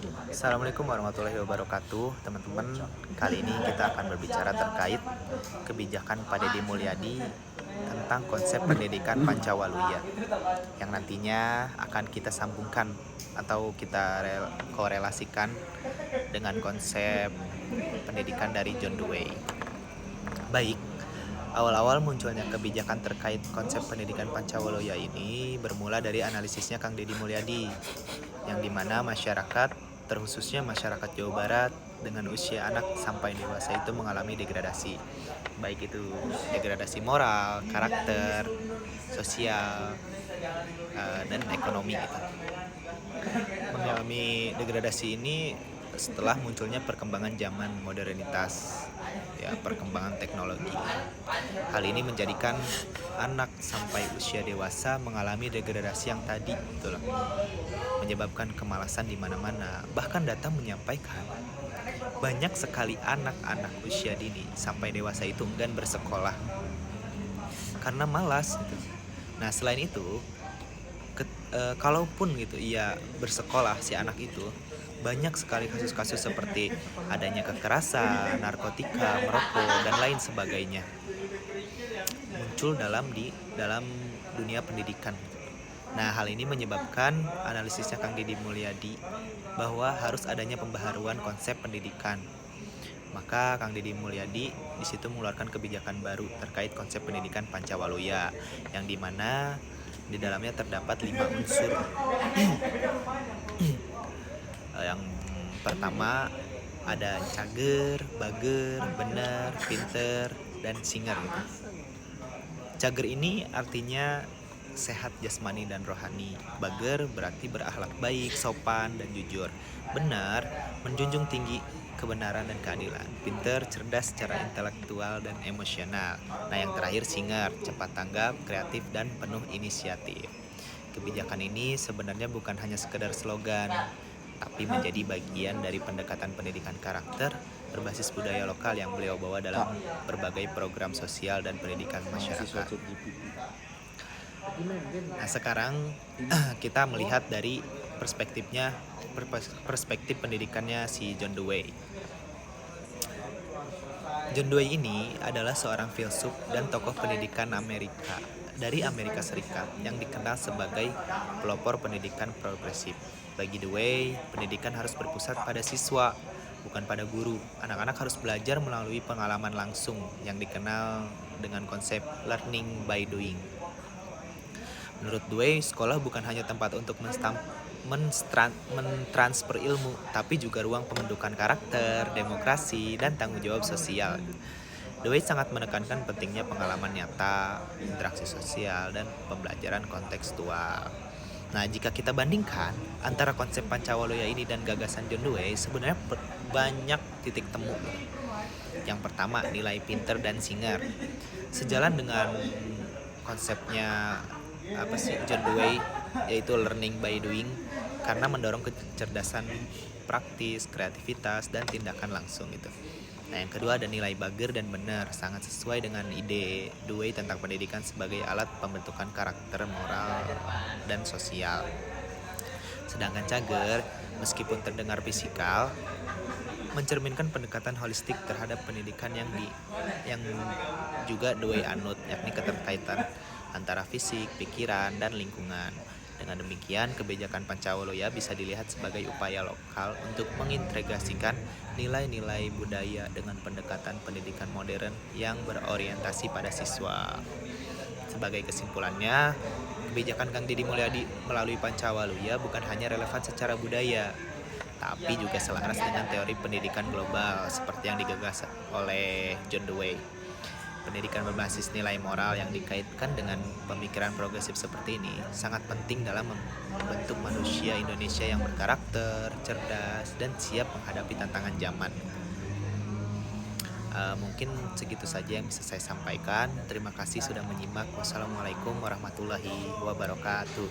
Assalamualaikum warahmatullahi wabarakatuh, teman-teman. Kali ini kita akan berbicara terkait kebijakan Pak Deddy Mulyadi tentang konsep pendidikan Pancawaluya yang nantinya akan kita sambungkan atau kita korelasikan dengan konsep pendidikan dari John Dewey. Baik, awal-awal munculnya kebijakan terkait konsep pendidikan Pancawaluya ini bermula dari analisisnya Kang Deddy Mulyadi, yang dimana masyarakat, terkhususnya masyarakat Jawa Barat dengan usia anak sampai dewasa itu mengalami degradasi, baik itu degradasi moral, karakter, sosial, dan ekonomi gitu. Mengalami degradasi ini setelah munculnya perkembangan zaman modernitas, ya, perkembangan teknologi. Hal ini menjadikan anak sampai usia dewasa mengalami degradasi yang tadi gitu loh, menyebabkan kemalasan di mana-mana. Bahkan data menyampaikan banyak sekali anak-anak usia dini sampai dewasa itu enggan bersekolah karena malas gitu. Nah, selain itu, kalaupun gitu ia bersekolah, si anak itu, banyak sekali kasus-kasus seperti adanya kekerasan, narkotika, merokok, dan lain sebagainya muncul dalam dunia pendidikan. Nah, hal ini menyebabkan analisisnya Kang Deddy Mulyadi bahwa harus adanya pembaharuan konsep pendidikan. Maka Kang Deddy Mulyadi di situ mengeluarkan kebijakan baru terkait konsep pendidikan Pancawaluya, yang dimana di dalamnya terdapat 5 unsur. Yang pertama ada cager, bager, bener, pinter, dan singer. Cager ini artinya sehat jasmani dan rohani. Bager berarti berakhlak baik, sopan, dan jujur. Benar, menjunjung tinggi kebenaran dan keadilan. Pinter, cerdas secara intelektual dan emosional. Nah, yang terakhir singer, cepat tanggap, kreatif, dan penuh inisiatif. Kebijakan ini sebenarnya bukan hanya sekedar slogan, tapi menjadi bagian dari pendekatan pendidikan karakter berbasis budaya lokal yang beliau bawa dalam berbagai program sosial dan pendidikan masyarakat. Nah, sekarang kita melihat dari perspektif pendidikannya si John Dewey. John Dewey ini adalah seorang filsuf dan tokoh pendidikan dari Amerika Serikat yang dikenal sebagai pelopor pendidikan progresif. Bagi Dewey, pendidikan harus berpusat pada siswa, bukan pada guru. Anak-anak harus belajar melalui pengalaman langsung yang dikenal dengan konsep learning by doing. Menurut Dewey, sekolah bukan hanya tempat untuk mentransfer ilmu, tapi juga ruang pembentukan karakter, demokrasi, dan tanggung jawab sosial. Dewey sangat menekankan pentingnya pengalaman nyata, interaksi sosial, dan pembelajaran kontekstual. Nah, jika kita bandingkan antara konsep Pancawaluya ini dan gagasan John Dewey, sebenarnya banyak titik temu. Yang pertama, nilai pinter dan singer. Sejalan dengan konsepnya John Dewey, yaitu learning by doing, karena mendorong kecerdasan praktis, kreativitas, dan tindakan langsung gitu. Nah, yang kedua ada nilai bager dan benar, sangat sesuai dengan ide Dewey tentang pendidikan sebagai alat pembentukan karakter moral dan sosial. Sedangkan cager, meskipun terdengar fisikal, mencerminkan pendekatan holistik terhadap pendidikan yang juga Dewey anut, yakni keterkaitan antara fisik, pikiran, dan lingkungan. Dengan demikian, kebijakan Pancawaluya bisa dilihat sebagai upaya lokal untuk mengintegrasikan nilai-nilai budaya dengan pendekatan pendidikan modern yang berorientasi pada siswa. Sebagai kesimpulannya, kebijakan Kang Deddy Mulyadi melalui Pancawaluya bukan hanya relevan secara budaya, tapi juga selaras dengan teori pendidikan global seperti yang digagas oleh John Dewey. Pendidikan berbasis nilai moral yang dikaitkan dengan pemikiran progresif seperti ini sangat penting dalam membentuk manusia Indonesia yang berkarakter, cerdas, dan siap menghadapi tantangan zaman. Mungkin segitu saja yang bisa saya sampaikan. Terima kasih sudah menyimak. Wassalamualaikum warahmatullahi wabarakatuh.